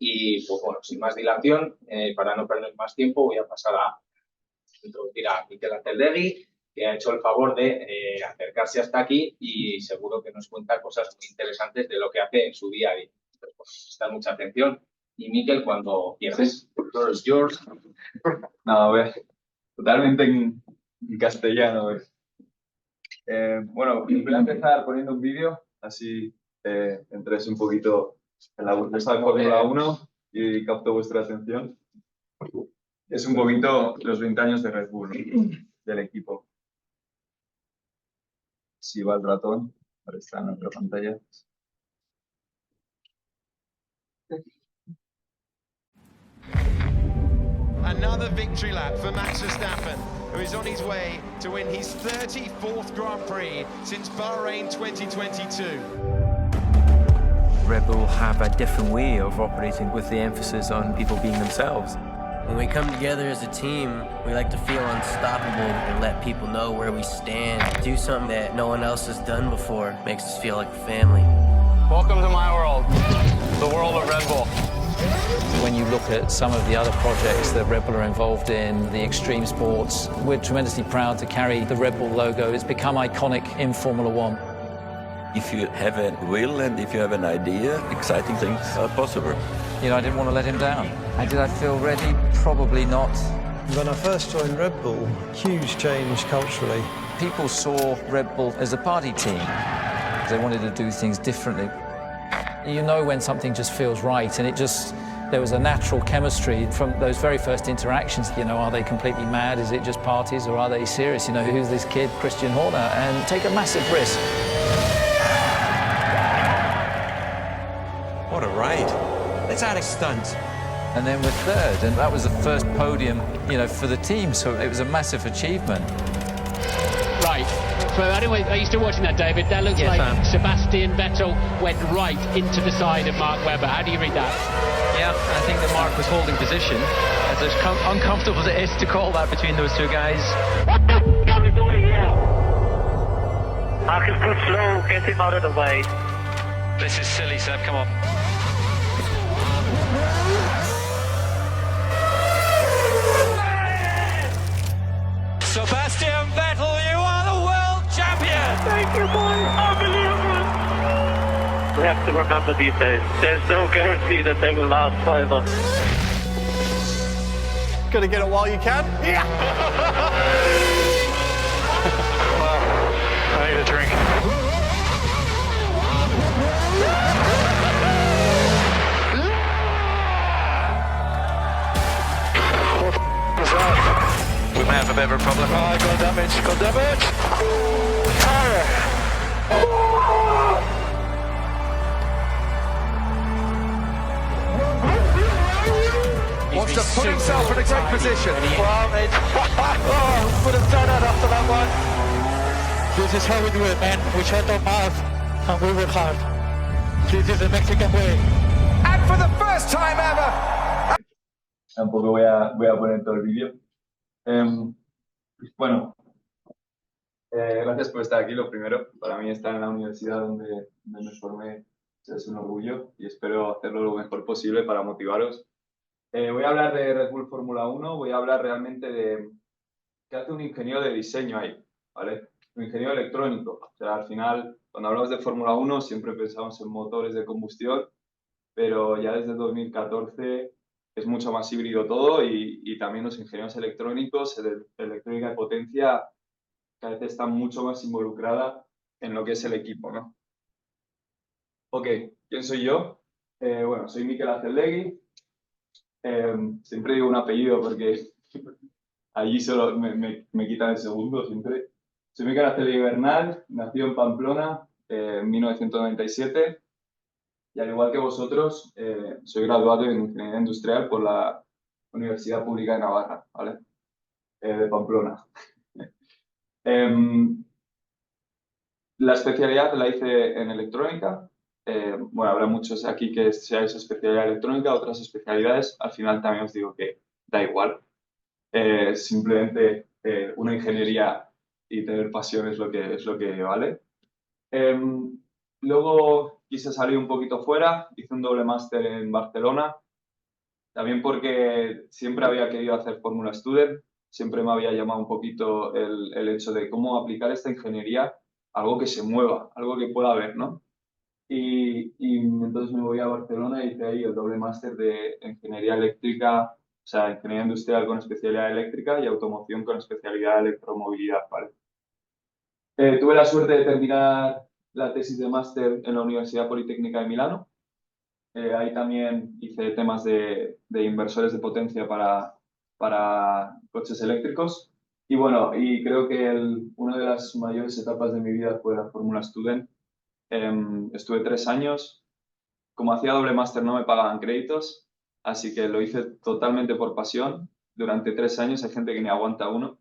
Y pues bueno, sin más dilación, para no perder más tiempo, voy a pasar a introducir a Mikel Azeldegui, que ha hecho el favor de acercarse hasta aquí y seguro que nos cuenta cosas muy interesantes de lo que hace en su día a día. Entonces, pues, prestar mucha atención. Y Mikel, cuando quieras, it's yours. No, a ver, totalmente en castellano. Bueno, voy a empezar poniendo un vídeo, así entréis un poquito en la burbuja de Fórmula 1 y capto vuestra atención. Es un poquito los 20 años de Red Bull, ¿no? Del equipo. Si va el ratón, ahora está en otra pantalla. Another victory lap for Max Verstappen, who is on his way to win his 34th Grand Prix since Bahrain 2022. Red Bull have a different way of operating with the emphasis on people being themselves. When we come together as a team, we like to feel unstoppable and let people know where we stand. Do something that no one else has done before. Makes us feel like a family. Welcome to my world, the world of Red Bull. When you look at some of the other projects that Red Bull are involved in, the extreme sports, we're tremendously proud to carry the Red Bull logo. It's become iconic in Formula One. If you have a will and if you have an idea, exciting things are possible. You know, I didn't want to let him down. And did I feel ready? Probably not. When I first joined Red Bull, huge change culturally. People saw Red Bull as a party team. They wanted to do things differently. You know when something just feels right, and there was a natural chemistry from those very first interactions. You know, are they completely mad? Is it just parties, or are they serious? You know, who's this kid, Christian Horner? And take a massive risk. What a ride. Let's add a stunt. And then we're third, and that was the first podium, you know, for the team, so it was a massive achievement. Right. So anyway, are you still watching that, David? That looks like Sebastian Vettel went right into the side of Mark Webber. How do you read that? Yeah, I think that Mark was holding position. As uncomfortable as it is to call that between those two guys. What the f*** are we doing here? Mark is too slow. Get him out of the way. This is silly, Seb. Come on. Sebastian Vettel, you are the world champion! Thank you, boy. Unbelievable. We have to remember these days. There's no guarantee that they will last forever. Gonna get it while you can? Yeah! I need a drink. What was that? We may have a bit of a problem. Oh, got damage, got damage! Tire! Wants to put himself in a great position. Well, Would have done it after that one. this is how we do it, man. We shut our mouth and we work hard. This is the Mexican way. And for the first time ever, Tampoco voy a poner todo el vídeo. Bueno, gracias por estar aquí, lo primero. Para mí estar en la universidad donde me formé es un orgullo y espero hacerlo lo mejor posible para motivaros. Voy a hablar de Red Bull Fórmula 1, voy a hablar realmente de qué hace un ingeniero de diseño ahí, ¿vale? Un ingeniero electrónico. O sea, al final, cuando hablamos de Fórmula 1 siempre pensamos en motores de combustión, pero ya desde 2014 es mucho más híbrido todo y también los ingenieros electrónicos, electrónica de potencia, cada vez está mucho más involucrada en lo que es el equipo, ¿no? Ok, ¿quién soy yo? Bueno, soy Mikel Azeldegui. Siempre digo un apellido porque allí solo me quitan el segundo siempre. Soy Mikel Azeldegui Bernal, nacido en Pamplona en 1997. Y al igual que vosotros, soy graduado en Ingeniería Industrial por la Universidad Pública de Navarra, ¿vale? De Pamplona. La especialidad la hice en electrónica. Bueno, habrá muchos aquí que sea esa especialidad electrónica, otras especialidades. Al final también os digo que da igual. Simplemente una ingeniería y tener pasión es lo que vale. Luego quise salir un poquito fuera, hice un doble máster en Barcelona, También porque siempre había querido hacer Fórmula Student, siempre me había llamado un poquito el hecho de cómo aplicar esta ingeniería a algo que se mueva, algo que pueda ver, ¿no? Y entonces me voy a Barcelona y hice ahí el doble máster de ingeniería eléctrica, o sea, ingeniería industrial con especialidad eléctrica y automoción con especialidad electromovilidad, ¿vale? Tuve la suerte de terminar la tesis de máster en la Universidad Politécnica de Milano. Ahí también hice temas de inversores de potencia para coches eléctricos. Y bueno, y creo que una de las mayores etapas de mi vida fue la Fórmula Student. Estuve 3 años. Como hacía doble máster no me pagaban créditos, así que lo hice totalmente por pasión. Durante 3 años hay gente que ni aguanta uno.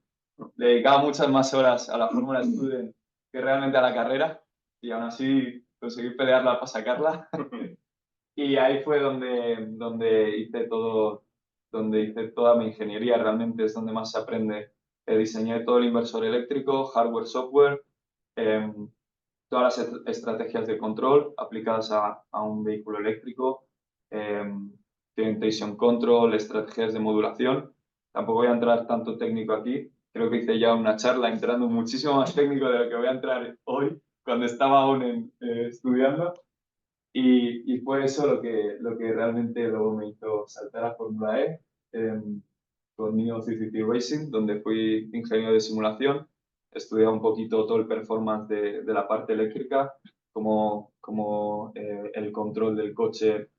Le dedicaba muchas más horas a la Fórmula Student que realmente a la carrera y aún así conseguí pelearla para sacarla. Y ahí fue donde hice toda mi ingeniería, realmente es donde más se aprende. Diseñé todo el inversor eléctrico, hardware, software, todas las estrategias de control aplicadas a un vehículo eléctrico, orientation control, estrategias de modulación. Tampoco voy a entrar tanto técnico aquí, creo que hice ya una charla entrando muchísimo más técnico de lo que voy a entrar hoy, cuando estaba aún estudiando. Y fue eso lo que realmente luego me hizo saltar a Fórmula E con Neo CCT Racing, donde fui ingeniero de simulación. Estudié un poquito todo el performance de la parte eléctrica, como el control del coche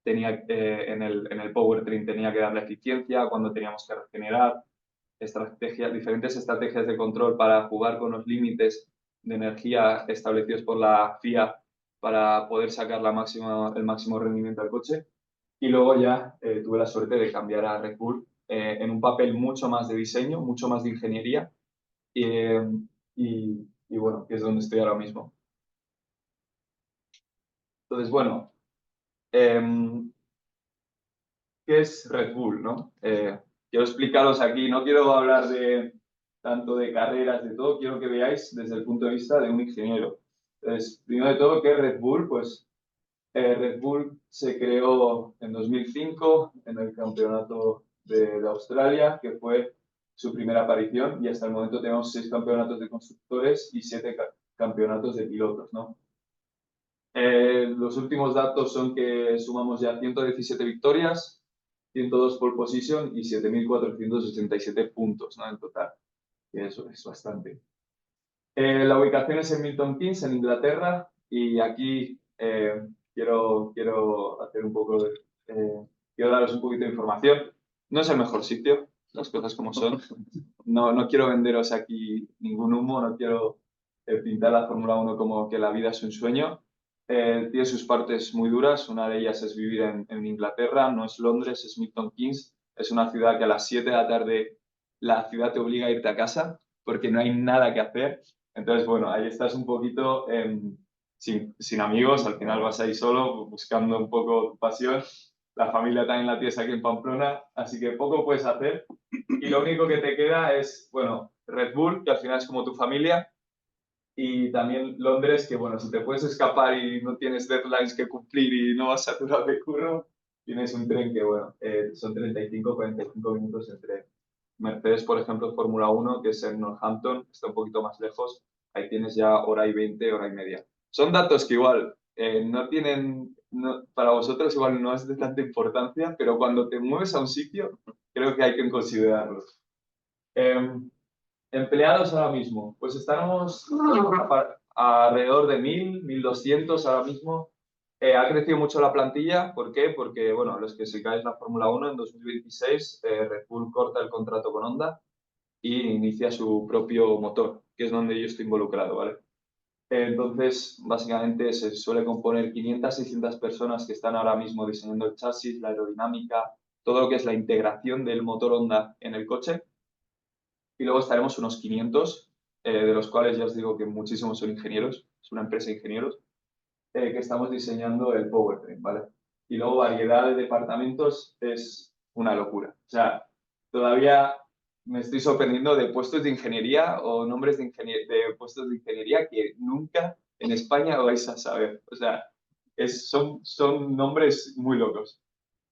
tenía en el powertrain tenía que darle eficiencia, cuando teníamos que regenerar, diferentes estrategias de control para jugar con los límites de energía establecidos por la FIA para poder sacar el máximo rendimiento al coche. Y luego ya tuve la suerte de cambiar a Red Bull en un papel mucho más de diseño, mucho más de ingeniería y bueno, que es donde estoy ahora mismo. Entonces, bueno, ¿qué es Red Bull, no? Quiero explicaros aquí, no quiero hablar tanto de carreras, de todo, quiero que veáis desde el punto de vista de un ingeniero. Entonces, primero de todo, ¿qué es Red Bull? Pues Red Bull se creó en 2005 en el campeonato de Australia, que fue su primera aparición, y hasta el momento tenemos 6 campeonatos de constructores y 7 campeonatos de pilotos, ¿no? Los últimos datos son que sumamos ya 117 victorias, 102 pole position y 7.467 puntos, ¿no? En total. Y eso es bastante. La ubicación es en Milton Keynes, en Inglaterra, y aquí quiero hacer un poco quiero daros un poquito de información. No es el mejor sitio, las cosas como son. No quiero venderos aquí ningún humo, no quiero pintar la Fórmula 1 como que la vida es un sueño. Tiene sus partes muy duras, una de ellas es vivir en Inglaterra, no es Londres, es Milton Keynes. Es una ciudad que a las 7 de la tarde la ciudad te obliga a irte a casa porque no hay nada que hacer. Entonces, bueno, ahí estás un poquito sin amigos, al final vas ahí solo buscando un poco tu pasión. La familia también la tienes aquí en Pamplona, así que poco puedes hacer. Y lo único que te queda es, bueno, Red Bull, que al final es como tu familia, y también Londres, que bueno, si te puedes escapar y no tienes deadlines que cumplir y no vas saturado de curro, tienes un tren que, bueno, son 35-45 minutos entre Mercedes, por ejemplo, Fórmula 1, que es en Northampton, está un poquito más lejos, ahí tienes ya hora y 20, hora y media. Son datos que igual no tienen, para vosotros igual no es de tanta importancia, pero cuando te mueves a un sitio, creo que hay que considerarlos. Empleados ahora mismo, pues estamos alrededor de 1.000, 1.200 ahora mismo. Ha crecido mucho la plantilla, ¿por qué? Porque, bueno, los que sigáis la Fórmula 1 en 2026, Red Bull corta el contrato con Honda y inicia su propio motor, que es donde yo estoy involucrado, ¿vale? Entonces, básicamente se suele componer 500, 600 personas que están ahora mismo diseñando el chasis, la aerodinámica, todo lo que es la integración del motor Honda en el coche. Y luego estaremos unos 500, de los cuales ya os digo que muchísimos son ingenieros, es una empresa de ingenieros, que estamos diseñando el powertrain, ¿vale? Y luego variedad de departamentos es una locura. O sea, todavía me estoy sorprendiendo de puestos de ingeniería o nombres de puestos de ingeniería que nunca en España vais a saber. O sea, son nombres muy locos.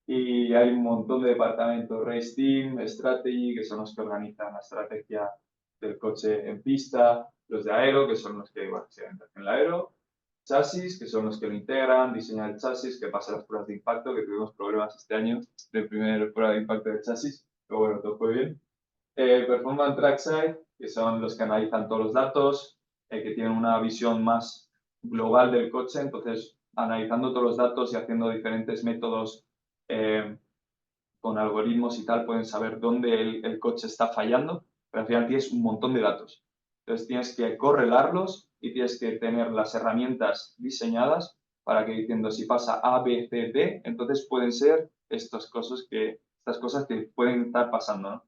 Y hay un montón de departamentos, Race Team, Strategy, que son los que organizan la estrategia del coche en pista, los de aero, que son los que básicamente hacen el aero, chasis, que son los que lo integran, diseñan el chasis, que pasa las pruebas de impacto, que tuvimos problemas este año de primera prueba de impacto del chasis, pero bueno, todo fue bien. Performance Trackside, que son los que analizan todos los datos, que tienen una visión más global del coche, entonces analizando todos los datos y haciendo diferentes métodos con algoritmos y tal, pueden saber dónde el coche está fallando, pero al final tienes un montón de datos. Entonces tienes que correlarlos y tienes que tener las herramientas diseñadas para que diciendo si pasa A, B, C, D, entonces pueden ser estas cosas que pueden estar pasando, ¿no?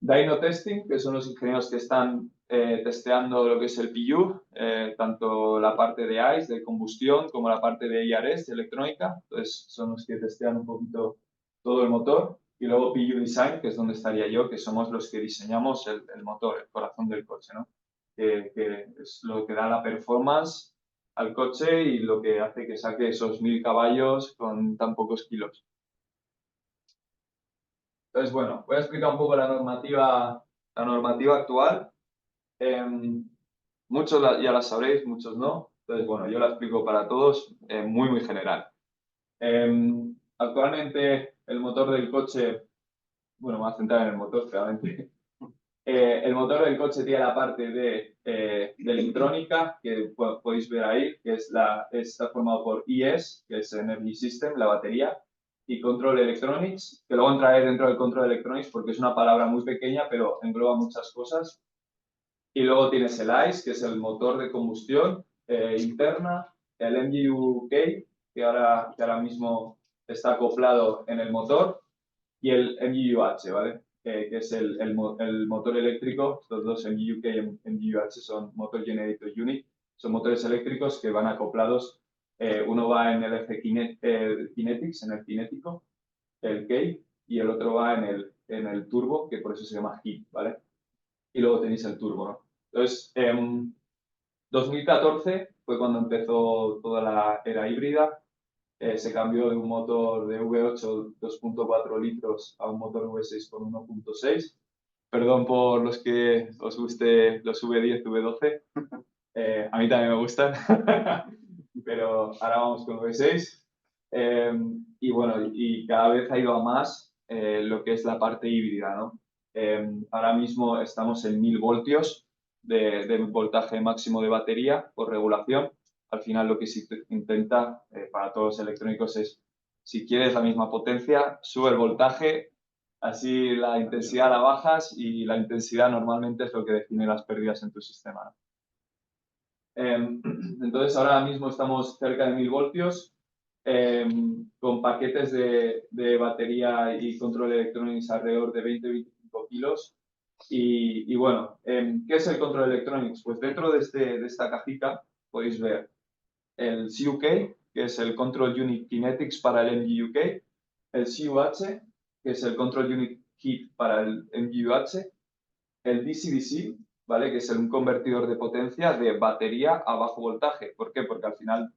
Dyno Testing, que son los ingenieros que están testeando lo que es el PU, tanto la parte de ICE, de combustión, como la parte de IRS, de electrónica. Entonces, son los que testean un poquito todo el motor. Y luego PU Design, que es donde estaría yo, que somos los que diseñamos el motor, el corazón del coche, ¿no? Que es lo que da la performance al coche y lo que hace que saque esos 1000 caballos con tan pocos kilos. Entonces, bueno, voy a explicar un poco la normativa actual. Muchos ya la sabréis, muchos no. Entonces, bueno, yo la explico para todos muy, muy general. Actualmente, el motor del coche, bueno, me voy a centrar en el motor, claramente. El motor del coche tiene la parte de electrónica, que podéis ver ahí, que está formado por ES, que es Energy System, la batería, y Control Electronics, que luego entraré dentro del Control Electronics porque es una palabra muy pequeña, pero engloba muchas cosas. Y luego tienes el ICE, que es el motor de combustión interna, el MGU-K, que ahora mismo está acoplado en el motor, y el MGU-H, ¿vale? Que es el motor eléctrico. Los dos MGU-K y MGU-H son Motor Generator Unit, son motores eléctricos que van acoplados. Uno va en el eje Kinetics, en el cinético, el K, y el otro va en el turbo, que por eso se llama HIT, ¿vale? Y luego tenéis el turbo, ¿no? Entonces, 2014 fue cuando empezó toda la era híbrida. Se cambió de un motor de V8 2.4 litros a un motor V6 con 1.6. Perdón por los que os guste los V10, V12. A mí también me gustan. Pero ahora vamos con V6. Y bueno, y cada vez ha ido a más lo que es la parte híbrida, ¿no? Ahora mismo estamos en 1000 voltios de voltaje máximo de batería por regulación. Al final lo que se intenta para todos los electrónicos es, si quieres la misma potencia, sube el voltaje, así la intensidad la bajas y la intensidad normalmente es lo que define las pérdidas en tu sistema, ¿no? Entonces ahora mismo estamos cerca de 1000 voltios con paquetes de batería y control electrónicos alrededor de 20-25 kilos. Y bueno, ¿qué es el Control Electronics? Pues dentro de esta cajita podéis ver el CUK, que es el Control Unit Kinetics para el MGU-K, el CUH, que es el Control Unit Heat para el MGU-H, el DC-DC, ¿vale? Que es un convertidor de potencia de batería a bajo voltaje. ¿Por qué? Porque al final,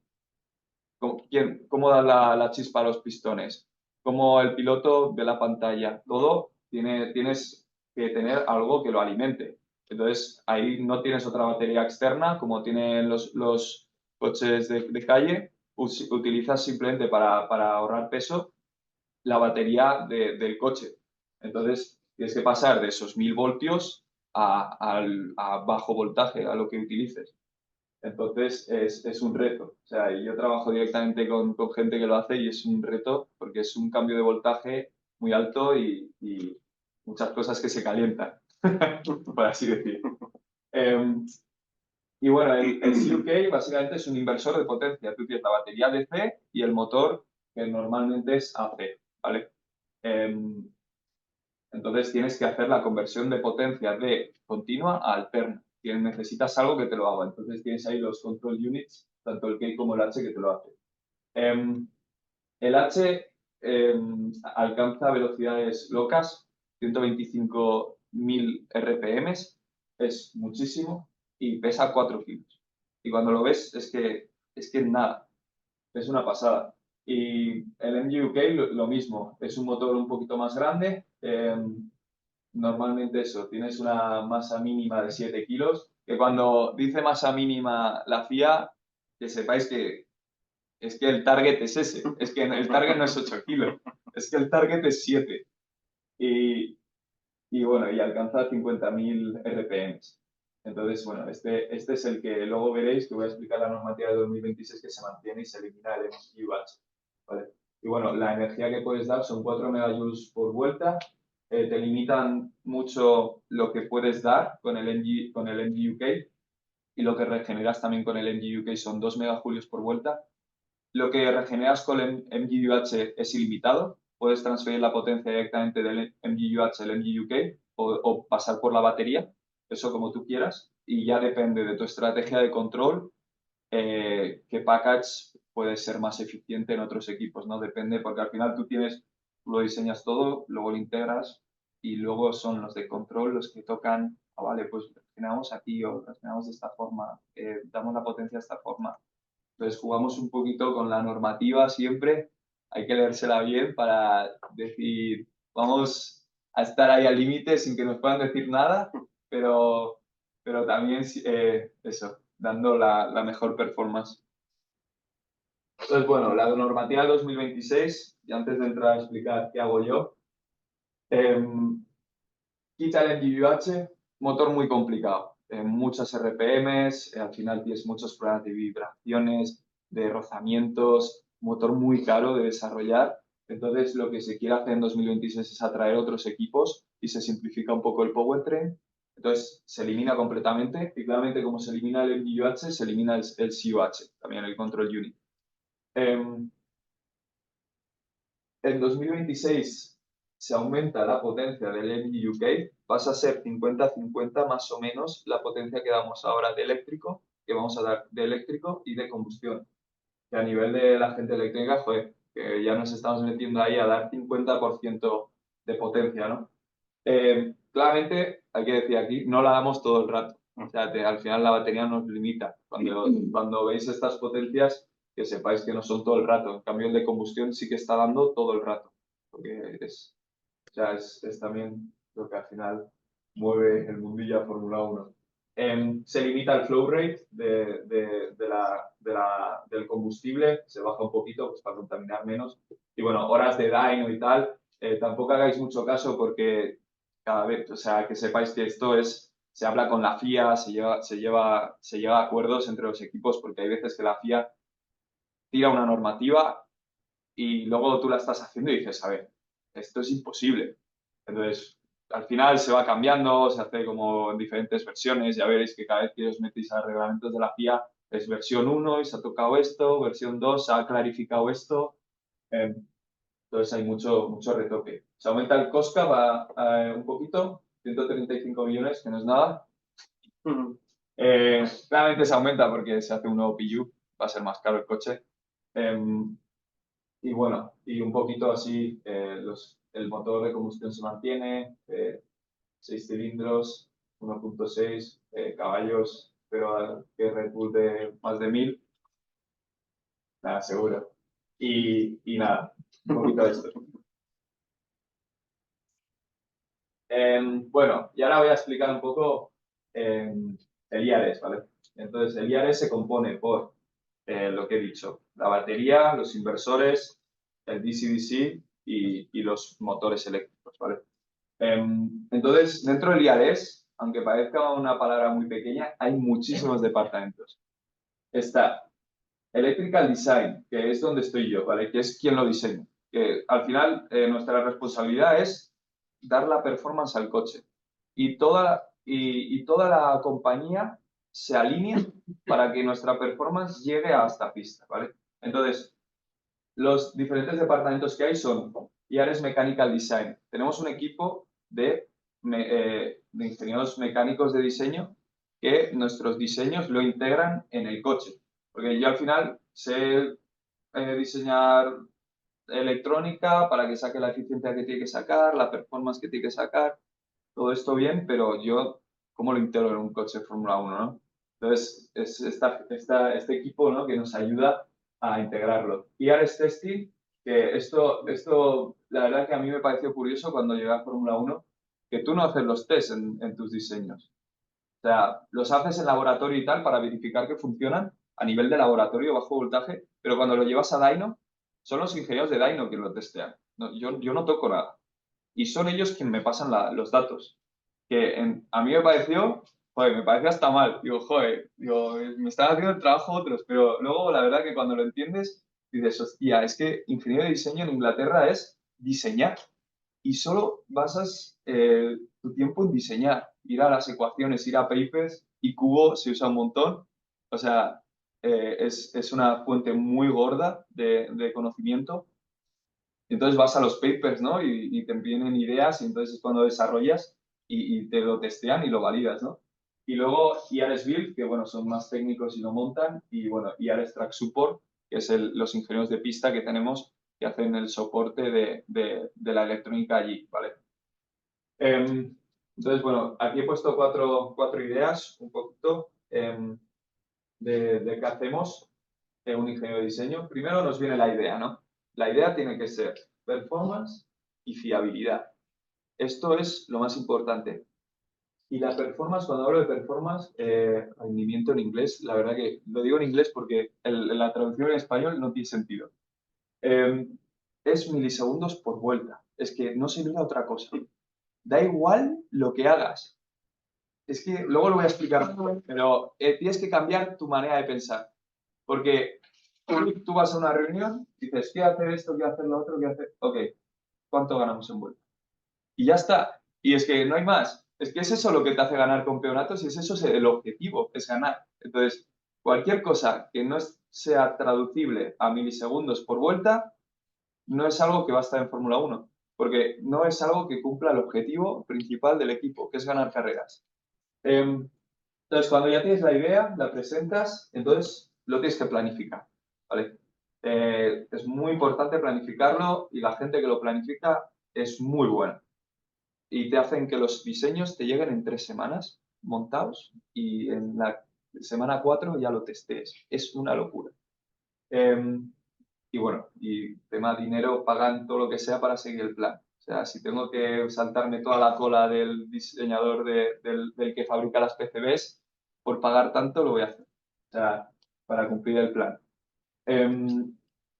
¿cómo da la chispa a los pistones? ¿Cómo el piloto ve la pantalla? Todo tienes que tener algo que lo alimente. Entonces, ahí no tienes otra batería externa como tienen los coches de calle. Utilizas simplemente para ahorrar peso la batería del coche. Entonces, tienes que pasar de esos 1000 voltios a bajo voltaje, a lo que utilices. Entonces, es un reto. O sea, yo trabajo directamente con gente que lo hace y es un reto porque es un cambio de voltaje muy alto y muchas cosas que se calientan, por así decirlo. Y bueno, el CUK básicamente es un inversor de potencia. Tú tienes la batería DC y el motor, que normalmente es AC, ¿vale? Entonces tienes que hacer la conversión de potencia de continua a alterna. Necesitas algo que te lo haga. Entonces tienes ahí los control units, tanto el K como el H, que te lo hace. El H alcanza velocidades locas, 125.000 RPM, es muchísimo, y pesa 4 kilos. Y cuando lo ves es que nada, es una pasada. Y el MG UK lo mismo, es un motor un poquito más grande. Normalmente eso, tienes una masa mínima de 7 kilos, que cuando dice masa mínima la FIA, que sepáis que es que el target es ese, es que el target no es 8 kilos, es que el target es 7. Y bueno, y alcanza 50.000 RPMs. Entonces, bueno, este es el que luego veréis, que voy a explicar la normativa de 2026 que se mantiene y se elimina el MGUH, ¿vale? Y bueno, la energía que puedes dar son 4 megajoules por vuelta. Te limitan mucho lo que puedes dar con el MG UK, y lo que regeneras también con el MG UK son 2 megajulios por vuelta. Lo que regeneras con el MGUH es ilimitado. Puedes transferir la potencia directamente del MGUH al MG UK o pasar por la batería, eso como tú quieras, y ya depende de tu estrategia de control qué package puede ser más eficiente en otros equipos, ¿no? Depende, porque al final tú lo diseñas todo, luego lo integras y luego son los de control los que tocan, vale, pues reaccionamos aquí o reaccionamos de esta forma, damos la potencia de esta forma. Entonces jugamos un poquito con la normativa siempre, hay que leérsela bien para decir, vamos a estar ahí al límite sin que nos puedan decir nada, pero también eso, dando la mejor performance. Entonces, bueno, la normativa 2026, y antes de entrar a explicar qué hago yo, quita el MGUH, motor muy complicado. Muchas RPMs, al final tienes muchos problemas de vibraciones, de rozamientos, motor muy caro de desarrollar. Entonces, lo que se quiere hacer en 2026 es atraer otros equipos y se simplifica un poco el powertrain. Entonces, se elimina completamente y claramente como se elimina el MGUH, se elimina el CUH, también el Control Unit. En 2026 se aumenta la potencia del MG UK, pasa a ser 50-50 más o menos la potencia que damos ahora de eléctrico, que vamos a dar de eléctrico y de combustión. Que a nivel de la gente eléctrica, joder, que ya nos estamos metiendo ahí a dar 50% de potencia, ¿no? Claramente, hay que decir aquí, no la damos todo el rato. O sea, al final la batería nos limita. Cuando veis estas potencias, que sepáis que no son todo el rato. En cambio, el de combustión sí que está dando todo el rato. Porque es también lo que al final mueve el mundillo a Fórmula 1. Se limita el flow rate del combustible, se baja un poquito pues, para contaminar menos. Y bueno, horas de dyno y tal, tampoco hagáis mucho caso porque cada vez, o sea, que sepáis que esto se habla con la FIA, se llega a acuerdos entre los equipos porque hay veces que la FIA tira una normativa y luego tú la estás haciendo y dices, a ver, esto es imposible. Entonces, al final se va cambiando, se hace como en diferentes versiones, ya veréis que cada vez que os metéis a reglamentos de la FIA es versión 1 y se ha tocado esto, versión 2 se ha clarificado esto, entonces hay mucho retoque. Se aumenta el COSCA, va un poquito, 135 millones, que no es nada. Claramente se aumenta porque se hace un nuevo PU, va a ser más caro el coche. Y bueno, y un poquito así, el motor de combustión se mantiene, 6 cilindros, 1.6 caballos, pero que Red Bull de más de 1000, nada, seguro. Y nada, un poquito de esto. Bueno, y ahora voy a explicar un poco el IARES, ¿vale? Entonces, el IARES se compone por lo que he dicho, la batería, los inversores, el DC-DC y los motores eléctricos, ¿vale? Entonces, dentro del IARES, aunque parezca una palabra muy pequeña, hay muchísimos departamentos. Está Electrical Design, que es donde estoy yo, ¿vale? Que es quien lo diseña. Que al final nuestra responsabilidad es dar la performance al coche. Y toda la compañía se alinea para que nuestra performance llegue a esta pista, ¿vale? Entonces, los diferentes departamentos que hay son IARES Mechanical Design. Tenemos un equipo de ingenieros mecánicos de diseño que nuestros diseños lo integran en el coche. Porque yo al final sé diseñar electrónica para que saque la eficiencia que tiene que sacar, la performance que tiene que sacar, todo esto bien, pero yo, ¿cómo lo integro en un coche de Fórmula 1, no? Entonces, es este equipo, ¿no?, que nos ayuda a integrarlo. Y IARES Testing, que esto la verdad que a mí me pareció curioso cuando llegué a Fórmula 1, que tú no haces los tests en tus diseños. O sea, los haces en laboratorio y tal para verificar que funcionan a nivel de laboratorio bajo voltaje, pero cuando lo llevas a Dyno, son los ingenieros de Dyno quienes lo testean. No, yo no toco nada. Y son ellos quienes me pasan los datos. Que a mí me pareció, joder, me parecía hasta mal. Digo, joder, me están haciendo el trabajo otros, pero luego la verdad que cuando lo entiendes, dices, hostia, es que ingeniero de diseño en Inglaterra es diseñar. Y solo basas tu tiempo en diseñar, ir a las ecuaciones, ir a papers, y Cubo se usa un montón. O sea, es una fuente muy gorda de conocimiento. Entonces vas a los papers, ¿no? Y te vienen ideas y entonces es cuando desarrollas y te lo testean y lo validas, ¿no? Y luego IARES Build, que bueno, son más técnicos y lo montan, y bueno, IARES Track Support, que es los ingenieros de pista que tenemos que hacen el soporte de la electrónica allí, ¿vale? Entonces, bueno, aquí he puesto cuatro ideas, un poquito, de qué hacemos un ingeniero de diseño. Primero nos viene la idea, ¿no? La idea tiene que ser performance y fiabilidad. Esto es lo más importante. Y la performance, cuando hablo de performance, rendimiento en inglés, la verdad que lo digo en inglés porque la traducción en español no tiene sentido. Es milisegundos por vuelta. Es que no se mira otra cosa. Da igual lo que hagas. Es que luego lo voy a explicar, pero tienes que cambiar tu manera de pensar. Porque tú vas a una reunión, dices, quiero hacer esto, quiero hacer lo otro, quiero hacer... Ok, ¿cuánto ganamos en vuelta? Y ya está. Y es que no hay más. Es que es eso lo que te hace ganar campeonatos y es eso el objetivo, es ganar. Entonces, cualquier cosa que no sea traducible a milisegundos por vuelta, no es algo que va a estar en Fórmula 1, porque no es algo que cumpla el objetivo principal del equipo, que es ganar carreras. Entonces, cuando ya tienes la idea, la presentas, entonces lo tienes que planificar, ¿vale? Es muy importante planificarlo y la gente que lo planifica es muy buena. Y te hacen que los diseños te lleguen en 3 semanas montados y en la semana 4 ya lo testees. Es una locura. Y bueno, y tema dinero, pagan todo lo que sea para seguir el plan. O sea, si tengo que saltarme toda la cola del diseñador del que fabrica las PCBs, por pagar tanto lo voy a hacer. O sea, para cumplir el plan.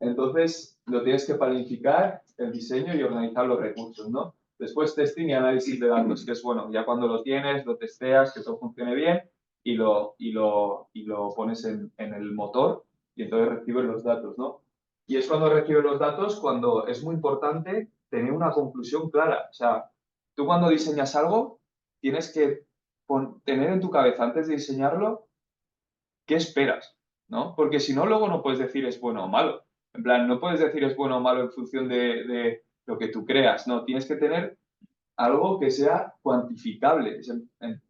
Entonces, lo tienes que planificar, el diseño y organizar los recursos, ¿no? Después testing y análisis de datos, que es bueno, ya cuando lo tienes, lo testeas, que todo funcione bien y lo pones en el motor y entonces recibes los datos, ¿no? Y es cuando recibes los datos cuando es muy importante tener una conclusión clara. O sea, tú cuando diseñas algo tienes que tener en tu cabeza antes de diseñarlo qué esperas, ¿no? Porque si no, luego no puedes decir es bueno o malo. En plan, no puedes decir es bueno o malo en función de lo que tú creas, no. Tienes que tener algo que sea cuantificable.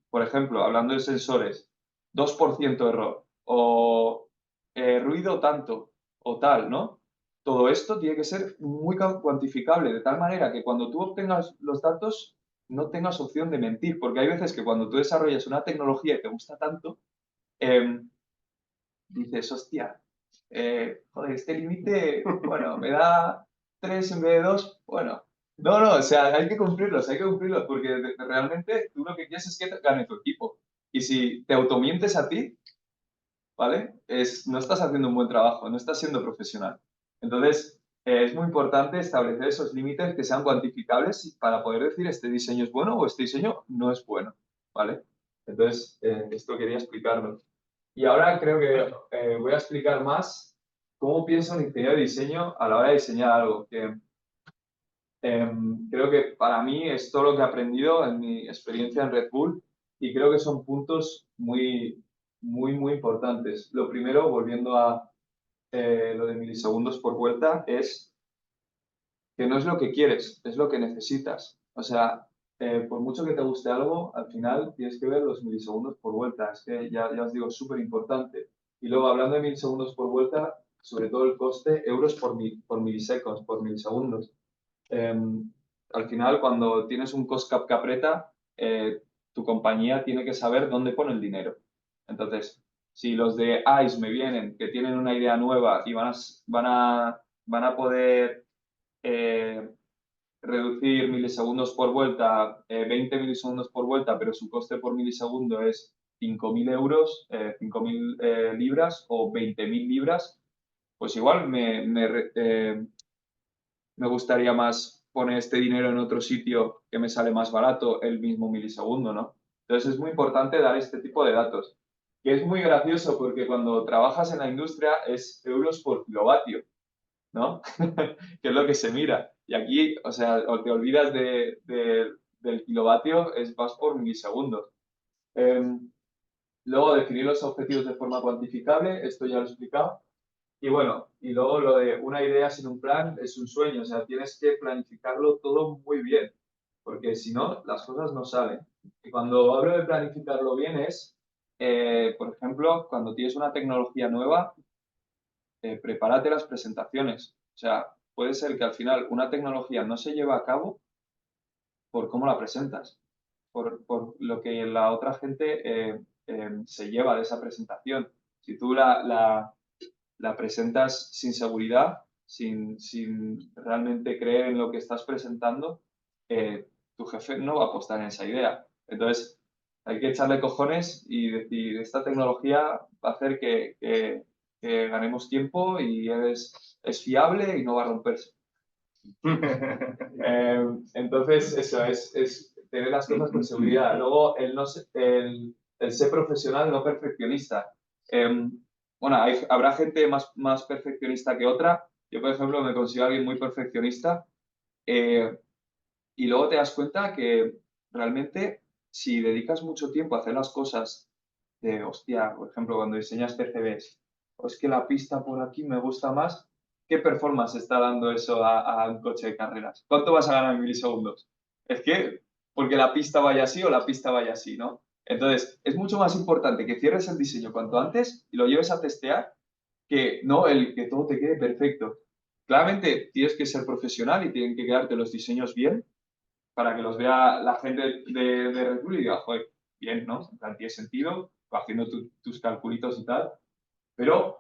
Por ejemplo, hablando de sensores, 2% error o ruido tanto o tal, ¿no? Todo esto tiene que ser muy cuantificable, de tal manera que cuando tú obtengas los datos no tengas opción de mentir, porque hay veces que cuando tú desarrollas una tecnología y te gusta tanto, dices, hostia, joder, este límite, bueno, me da 3 en vez de 2, bueno. No, o sea, hay que cumplirlos, porque realmente tú lo que quieres es que gane tu equipo. Y si te automientes a ti, ¿vale? No estás haciendo un buen trabajo, no estás siendo profesional. Entonces, es muy importante establecer esos límites que sean cuantificables para poder decir este diseño es bueno o este diseño no es bueno, ¿vale? Entonces, esto quería explicarlo. Y ahora creo que voy a explicar más cómo pienso en ingeniero de diseño a la hora de diseñar algo. Que creo que para mí es todo lo que he aprendido en mi experiencia en Red Bull y creo que son puntos muy importantes. Lo primero, volviendo a lo de milisegundos por vuelta, es que no es lo que quieres, es lo que necesitas. O sea, por mucho que te guste algo, al final tienes que ver los milisegundos por vuelta. Es que ya os digo, es súper importante. Y luego, hablando de milisegundos por vuelta, sobre todo el coste, euros por miliseconds, por milisegundos. Al final, cuando tienes un cost cap que aprieta, tu compañía tiene que saber dónde pone el dinero. Entonces, Si los de ICE me vienen, que tienen una idea nueva y van a poder reducir milisegundos por vuelta, 20 milisegundos por vuelta, pero su coste por milisegundo es 5.000 euros, 5.000 libras o 20.000 libras, pues igual me gustaría más poner este dinero en otro sitio que me sale más barato el mismo milisegundo, ¿no? Entonces es muy importante dar este tipo de datos. Que es muy gracioso porque cuando trabajas en la industria es euros por kilovatio, ¿no? Que es lo que se mira. Y aquí, o sea, o te olvidas del kilovatio, vas por milisegundos. Luego, definir los objetivos de forma cuantificable, esto ya lo he explicado. Y bueno, y luego lo de una idea sin un plan es un sueño, o sea, tienes que planificarlo todo muy bien, porque si no, las cosas no salen. Y cuando hablo de planificarlo bien es, por ejemplo, cuando tienes una tecnología nueva, prepárate las presentaciones. O sea, puede ser que al final una tecnología no se lleve a cabo por cómo la presentas, por lo que la otra gente se lleva de esa presentación. Si tú la presentas sin seguridad, sin realmente creer en lo que estás presentando, tu jefe no va a apostar en esa idea. Entonces, hay que echarle cojones y decir, esta tecnología va a hacer que ganemos tiempo y es fiable y no va a romperse. Entonces, eso es tener las cosas con seguridad. Luego, el ser profesional, no perfeccionista. Bueno, habrá gente más perfeccionista que otra. Yo, por ejemplo, me considero alguien muy perfeccionista. Y luego te das cuenta que realmente si dedicas mucho tiempo a hacer las cosas de, hostia, por ejemplo, cuando diseñas PCBs, o es que la pista por aquí me gusta más, ¿qué performance está dando eso a un coche de carreras? ¿Cuánto vas a ganar en milisegundos? Es que, porque la pista vaya así o la pista vaya así, ¿no? Entonces, es mucho más importante que cierres el diseño cuanto antes y lo lleves a testear que no el que todo te quede perfecto. Claramente tienes que ser profesional y tienen que quedarte los diseños bien para que los vea la gente de Red Bull y diga, joder, bien, ¿no? En plan, tiene sentido, haciendo tus calculitos y tal, pero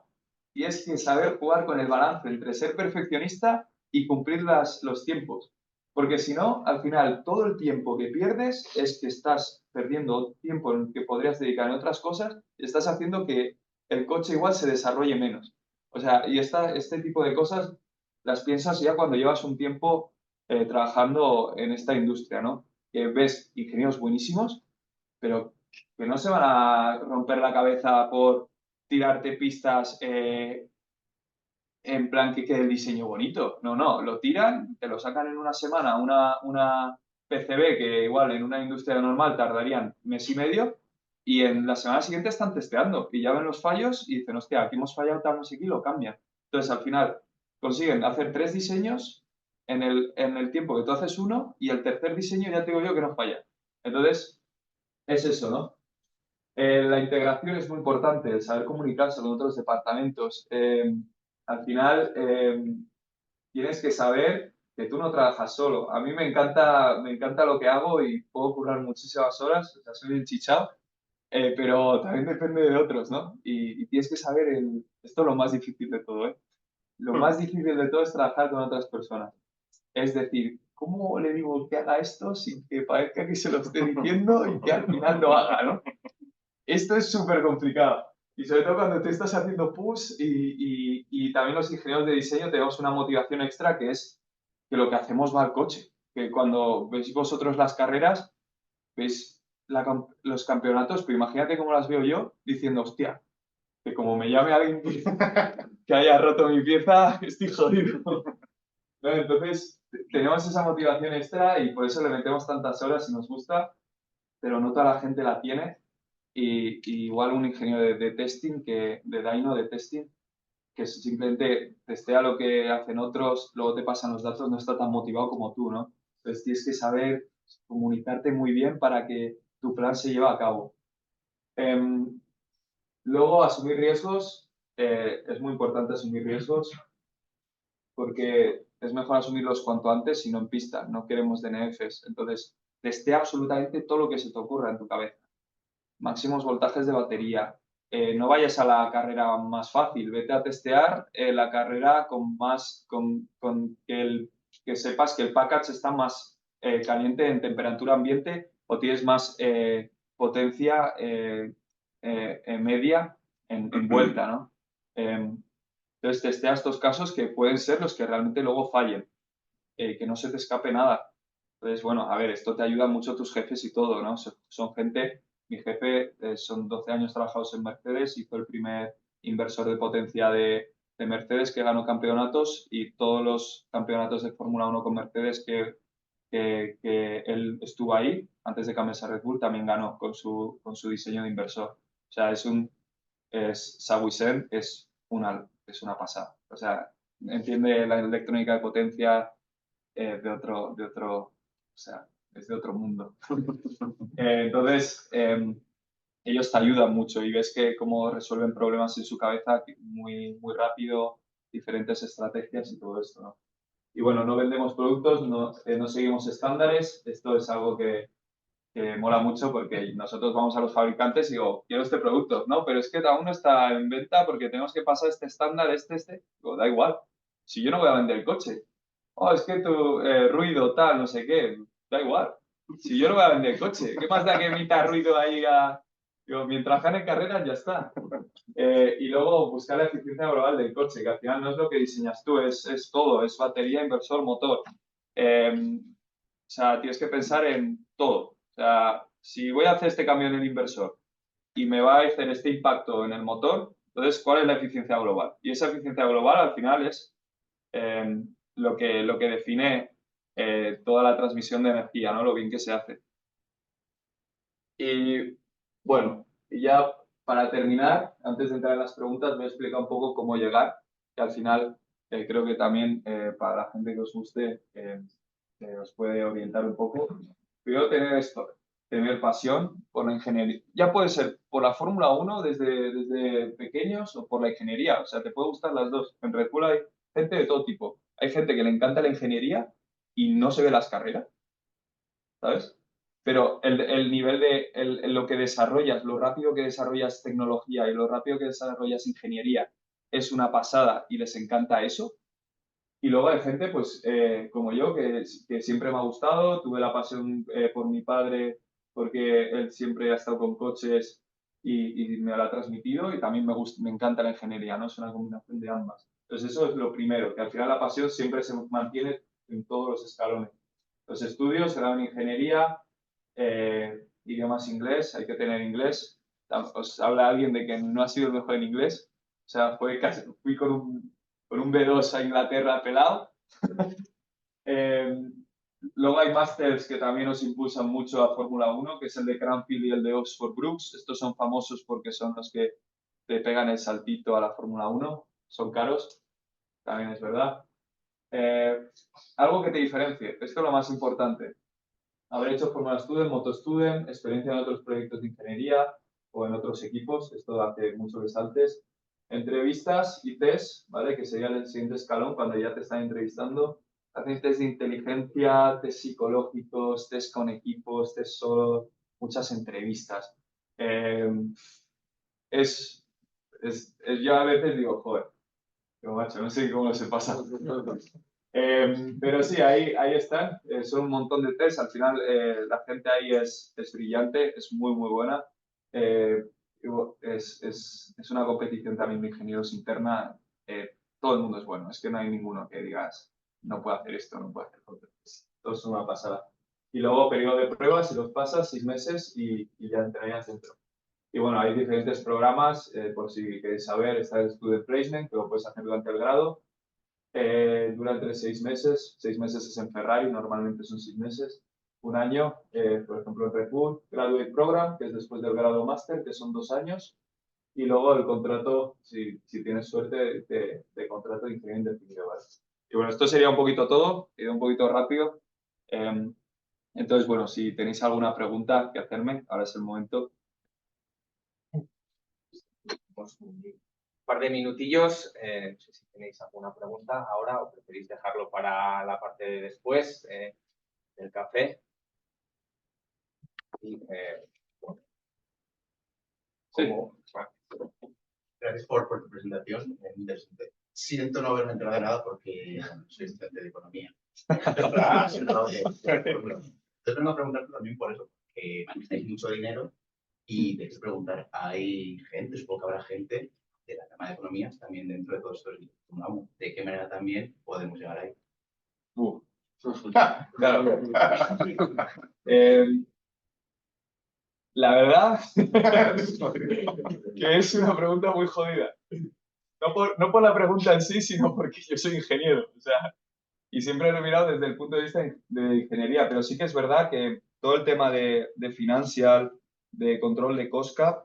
tienes que saber jugar con el balance entre ser perfeccionista y cumplir los tiempos. Porque si no, al final, todo el tiempo que pierdes es que estás perdiendo tiempo en que podrías dedicar en otras cosas y estás haciendo que el coche igual se desarrolle menos. O sea, y este tipo de cosas las piensas ya cuando llevas un tiempo trabajando en esta industria, ¿no? Que ves ingenieros buenísimos, pero que no se van a romper la cabeza por tirarte pistas en plan que quede el diseño bonito. No, lo tiran, te lo sacan en una semana, una PCB que igual en una industria normal tardarían mes y medio, y en la semana siguiente están testeando y ya ven los fallos y dicen, hostia, aquí hemos fallado tal, no sé qué, y lo cambian. Entonces, al final, consiguen hacer 3 diseños en el tiempo que tú haces uno, y el tercer diseño ya te digo yo que no falla. Entonces, es eso, ¿no? La integración es muy importante, el saber comunicarse con otros departamentos. Al final, tienes que saber que tú no trabajas solo. A mí me encanta lo que hago y puedo currar muchísimas horas, o sea, soy enchichado, pero también depende de otros, ¿no? Y tienes que saber, esto es lo más difícil de todo, ¿eh? Lo más difícil de todo es trabajar con otras personas. Es decir, ¿cómo le digo que haga esto sin que parezca que se lo esté diciendo y que al final lo haga, ¿no? Esto es súper complicado. Y sobre todo cuando te estás haciendo push y también los ingenieros de diseño tenemos una motivación extra que es que lo que hacemos va al coche. Que cuando veis vosotros las carreras, veis los campeonatos, pero imagínate cómo las veo yo diciendo, hostia, que como me llame alguien que haya roto mi pieza, estoy jodido. ¿No? Entonces, tenemos esa motivación extra y por eso le metemos tantas horas y nos gusta, pero no toda la gente la tiene. Y igual un ingeniero de testing, de dyno, de testing, que simplemente testea lo que hacen otros, luego te pasan los datos, no está tan motivado como tú, ¿no? Entonces tienes que saber comunicarte muy bien para que tu plan se lleve a cabo. Luego, asumir riesgos. Es muy importante asumir riesgos porque es mejor asumirlos cuanto antes y no en pista. No queremos DNFs. Entonces, testea absolutamente todo lo que se te ocurra en tu cabeza. Máximos voltajes de batería, no vayas a la carrera más fácil, vete a testear la carrera que sepas que el package está más caliente en temperatura ambiente o tienes más potencia media en vuelta, ¿no? Entonces testea estos casos que pueden ser los que realmente luego fallen, que no se te escape nada. Entonces, bueno, a ver, esto te ayuda mucho a tus jefes y todo, ¿no? Son gente, mi jefe son 12 años trabajados en Mercedes, hizo el primer inversor de potencia de Mercedes que ganó campeonatos y todos los campeonatos de Fórmula 1 con Mercedes que él estuvo ahí antes de cambiarse a Red Bull también ganó con su diseño de inversor. O sea, Sawisen es una pasada. O sea, entiende la electrónica de potencia de otro, o sea, es de otro mundo. Entonces, ellos te ayudan mucho y ves que cómo resuelven problemas en su cabeza muy, muy rápido, diferentes estrategias y todo esto, ¿no? Y bueno, no vendemos productos, no seguimos estándares. Esto es algo que mola mucho porque nosotros vamos a los fabricantes y digo, quiero este producto, no, pero es que aún no está en venta porque tenemos que pasar este estándar, Digo, da igual, si yo no voy a vender el coche. Oh, es que tu ruido, tal, no sé qué, da igual. Si yo no voy a vender el coche, ¿qué más da que emita ruido ahí? Digo, mientras gane carreras ya está. Y luego buscar la eficiencia global del coche, que al final no es lo que diseñas tú, es todo, es batería, inversor, motor. O sea, tienes que pensar en todo. O sea, si voy a hacer este cambio en el inversor y me va a hacer este impacto en el motor, entonces, ¿cuál es la eficiencia global? Y esa eficiencia global al final es lo que define toda la transmisión de energía, ¿no? Lo bien que se hace. Y bueno, y ya para terminar, antes de entrar en las preguntas, voy a explicar un poco cómo llegar, que al final creo que también para la gente que os guste os puede orientar un poco. Primero tener esto, tener pasión por la ingeniería. Ya puede ser por la Fórmula 1 desde pequeños o por la ingeniería, o sea, te puede gustar las dos. En Red Bull hay gente de todo tipo. Hay gente que le encanta la ingeniería y no se ve las carreras, ¿sabes? Pero el nivel de lo que desarrollas, lo rápido que desarrollas tecnología y lo rápido que desarrollas ingeniería es una pasada y les encanta eso. Y luego hay gente, pues, como yo, que siempre me ha gustado, tuve la pasión por mi padre porque él siempre ha estado con coches y me lo ha transmitido y también me encanta la ingeniería, ¿no? Es una combinación de ambas. Entonces eso es lo primero, que al final la pasión siempre se mantiene en todos los escalones. Los estudios serán ingeniería, idiomas inglés, hay que tener inglés. Os habla alguien de que no ha sido el mejor en inglés, o sea, fui con un B2 a Inglaterra pelado. Luego hay másters que también os impulsan mucho a Fórmula 1, que es el de Cranfield y el de Oxford Brookes. Estos son famosos porque son los que te pegan el saltito a la Fórmula 1. Son caros, también es verdad. Algo que te diferencie, esto es lo más importante. Haber hecho Fórmula Student, Moto Student, experiencia en otros proyectos de ingeniería o en otros equipos, esto hace mucho que saltes. Entrevistas y test, ¿vale? Que sería el siguiente escalón cuando ya te están entrevistando. Hacen test de inteligencia, test psicológicos, test con equipos, test solo, muchas entrevistas. Yo a veces digo, joder, macho, no sé cómo se pasa. Pero sí, ahí están. Son un montón de test. Al final, la gente ahí es brillante, es muy, muy buena. Es una competición también de ingenieros interna. Todo el mundo es bueno. Es que no hay ninguno que digas, no puedo hacer esto, no puedo hacer otro. Todo es una pasada. Y luego, periodo de pruebas, si los pasas, 6 meses y ya entrarías dentro. Y bueno, hay diferentes programas, por si queréis saber, está el Student Placement, que lo puedes hacer durante el grado. Dura entre 6 meses. 6 meses es en Ferrari, normalmente son 6 meses. Un año, por ejemplo, en Red Bull, Graduate Program, que es después del grado máster, que son 2 años. Y luego el contrato, si tienes suerte, de contrato de ingeniero indefinido, ¿vale? Y bueno, esto sería un poquito todo, he ido un poquito rápido. Entonces, bueno, si tenéis alguna pregunta que hacerme, ahora es el momento. Pues un par de minutillos, no sé si tenéis alguna pregunta ahora o preferís dejarlo para la parte de después del café. Y, bueno, Sí. bueno, Gracias por tu presentación, muy interesante. Siento no haberme enterado de nada porque soy estudiante de economía. Entonces vengo a preguntarte también por eso, que manejáis mucho dinero y te quiero preguntar, ¿hay gente, supongo que habrá gente de la Cámara de Economías también dentro de todo esto? ¿De qué manera también podemos llegar ahí? Claro. La verdad que es una pregunta muy jodida. No por la pregunta en sí, sino porque yo soy ingeniero. O sea, y siempre lo he mirado desde el punto de vista de ingeniería, pero sí que es verdad que todo el tema de financial, de control de COSCA,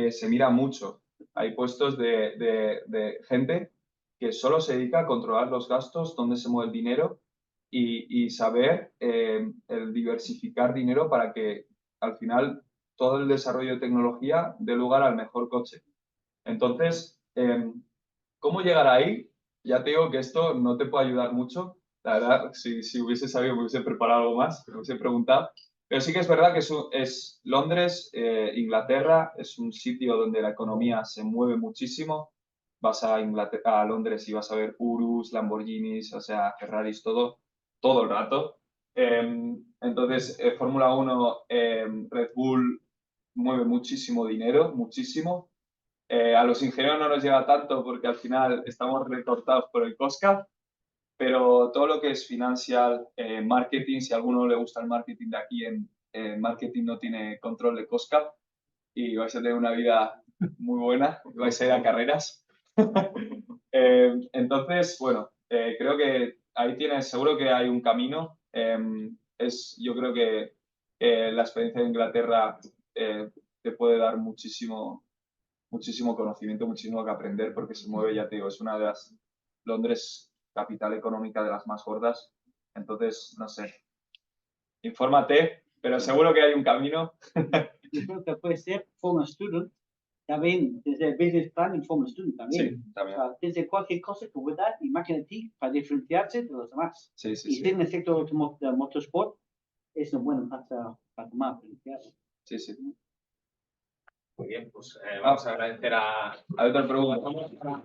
se mira mucho. Hay puestos de gente que solo se dedica a controlar los gastos, dónde se mueve el dinero y saber el diversificar dinero para que al final todo el desarrollo de tecnología dé lugar al mejor coche. Entonces, ¿cómo llegar ahí? Ya te digo que esto no te puede ayudar mucho. La verdad, si hubiese sabido, me hubiese preparado algo más, me hubiese preguntado. Pero sí que es verdad que es Londres, Inglaterra, es un sitio donde la economía se mueve muchísimo. Vas a Londres y vas a ver Urus, Lamborghinis, o sea, Ferraris, todo el rato. Entonces, Fórmula 1, Red Bull mueve muchísimo dinero, muchísimo. A los ingenieros no nos llega tanto porque al final estamos recortados por el COSCA, pero todo lo que es financial, marketing, si a alguno le gusta el marketing de aquí, en marketing no tiene control de COSCA y vais a tener una vida muy buena, vais a ir a carreras. Entonces, bueno, creo que ahí tienes, seguro que hay un camino. Yo creo que la experiencia de Inglaterra te puede dar muchísimo conocimiento, muchísimo que aprender porque se mueve, ya te digo, es una de las Londres, capital económica de las más gordas. Entonces, no sé, infórmate, pero seguro que hay un camino. Yo creo que puede ser Former Student, también desde el Business Plan en Former Student también. Sí, también. O sea, desde cualquier cosa que pueda dar, imagínate, para diferenciarse de los demás. Sí, sí, y sí. en el sector de motorsport es un buen para tomar diferenciarse. Sí, sí. Muy bien, pues vamos a agradecer a otra pregunta.